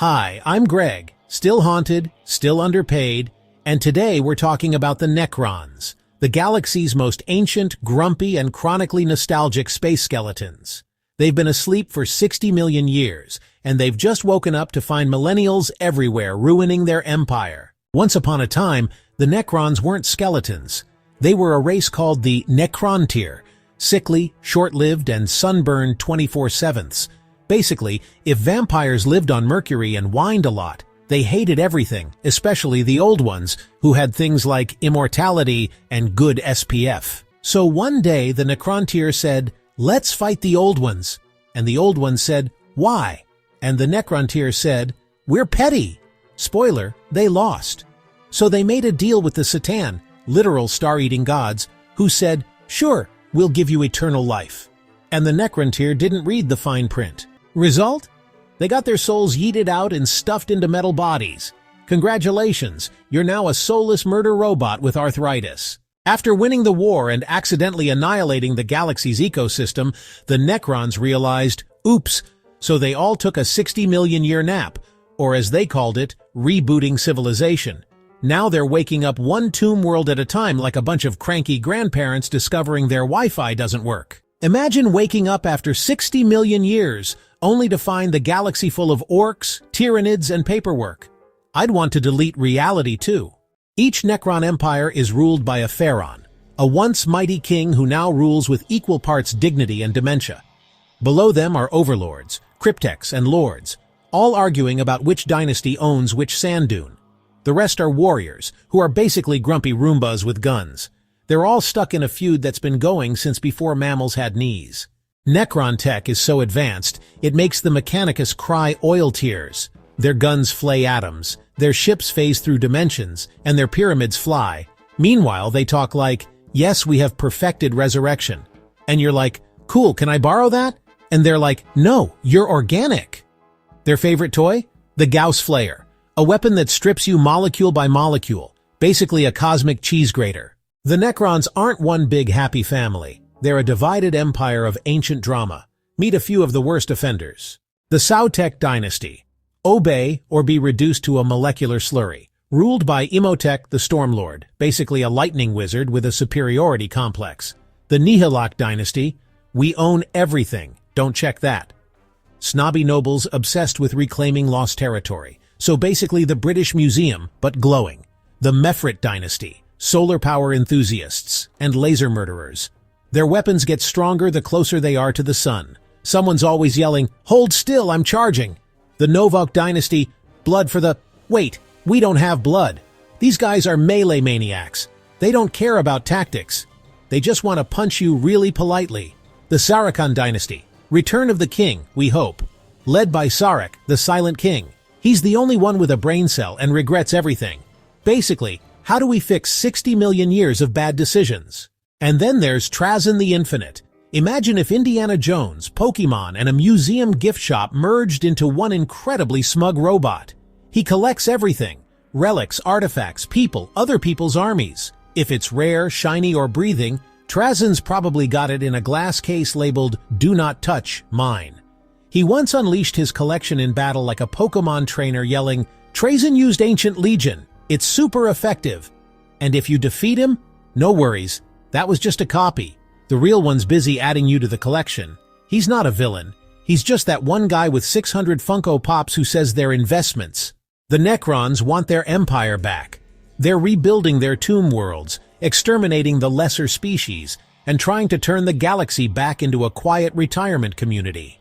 Hi, I'm Greg, still haunted, still underpaid, and today we're talking about the Necrons, the galaxy's most ancient, grumpy, and chronically nostalgic space skeletons. They've been asleep for 60 million years, and they've just woken up to find millennials everywhere ruining their empire. Once upon a time, the Necrons weren't skeletons. They were a race called the Necrontyr, sickly, short-lived, and sunburned 24/7. Basically, if vampires lived on Mercury and whined a lot, they hated everything, especially the old ones, who had things like immortality and good SPF. So one day the Necrontyr said, "Let's fight the old ones." And the old ones said, "Why?" And the Necrontyr said, "We're petty." Spoiler, they lost. So they made a deal with the Satan, literal star-eating gods, who said, "Sure, we'll give you eternal life." And the Necrontyr didn't read the fine print. Result? They got their souls yeeted out and stuffed into metal bodies. Congratulations, you're now a soulless murder robot with arthritis. After winning the war and accidentally annihilating the galaxy's ecosystem, the Necrons realized, oops, so they all took a 60 million year nap, or as they called it, rebooting civilization. Now they're waking up one tomb world at a time like a bunch of cranky grandparents discovering their Wi-Fi doesn't work. Imagine waking up after 60 million years, only to find the galaxy full of orcs, tyrannids, and paperwork. I'd want to delete reality too. Each Necron empire is ruled by a pharaoh, a once mighty king who now rules with equal parts dignity and dementia. Below them are overlords, cryptex, and lords, all arguing about which dynasty owns which sand dune. The rest are warriors, who are basically grumpy Roombas with guns. They're all stuck in a feud that's been going since before mammals had knees. Necron tech is so advanced, it makes the Mechanicus cry oil tears. Their guns flay atoms, their ships phase through dimensions, and their pyramids fly. Meanwhile, they talk like, "Yes, we have perfected resurrection." And you're like, "Cool, can I borrow that?" And they're like, "No, you're organic." Their favorite toy? The Gauss Flayer, a weapon that strips you molecule by molecule, basically a cosmic cheese grater. The Necrons aren't one big happy family. They're a divided empire of ancient drama. Meet a few of the worst offenders. The Sautech dynasty. Obey or be reduced to a molecular slurry. Ruled by Imhotep the Stormlord, basically a lightning wizard with a superiority complex. The Nihilak dynasty. We own everything. Don't check that. Snobby nobles obsessed with reclaiming lost territory. So basically the British Museum, but glowing. The Mefrit dynasty. Solar power enthusiasts, and laser murderers. Their weapons get stronger the closer they are to the sun. Someone's always yelling, "Hold still, I'm charging!" The Novak dynasty, blood for the... Wait, we don't have blood. These guys are melee maniacs. They don't care about tactics. They just want to punch you really politely. The Sarkhan dynasty, return of the king, we hope. Led by Sarek, the silent king. He's the only one with a brain cell and regrets everything. Basically, how do we fix 60 million years of bad decisions? And then there's Trazyn the Infinite. Imagine if Indiana Jones, Pokemon, and a museum gift shop merged into one incredibly smug robot. He collects everything. Relics, artifacts, people, other people's armies. If it's rare, shiny, or breathing, Trazyn's probably got it in a glass case labeled, "Do not touch, mine." He once unleashed his collection in battle like a Pokemon trainer yelling, "Trazyn used Ancient Legion. It's super effective." And if you defeat him, no worries, that was just a copy. The real one's busy adding you to the collection. He's not a villain. He's just that one guy with 600 Funko Pops who says they're investments. The Necrons want their empire back. They're rebuilding their tomb worlds, exterminating the lesser species, and trying to turn the galaxy back into a quiet retirement community.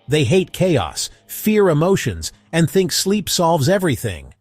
They hate chaos, fear emotions, and think sleep solves everything.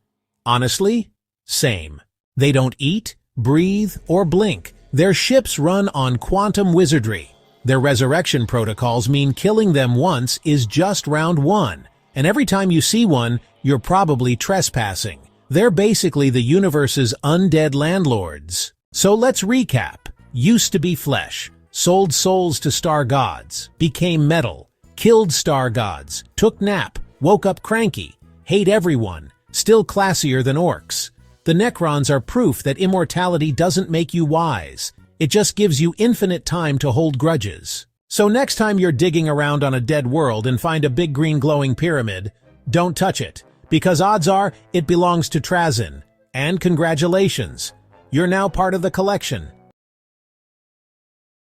Honestly, same. They don't eat, breathe, or blink. Their ships run on quantum wizardry. Their resurrection protocols mean killing them once is just round one, and every time you see one, you're probably trespassing. They're basically the universe's undead landlords. So let's recap. Used to be flesh, sold souls to star gods, became metal, killed star gods, took nap, woke up cranky, hate everyone, still classier than orcs. The Necrons are proof that immortality doesn't make you wise. It just gives you infinite time to hold grudges. So next time you're digging around on a dead world and find a big green glowing pyramid, Don't touch it, because odds are it belongs to Trazyn. And congratulations, you're now part of the collection.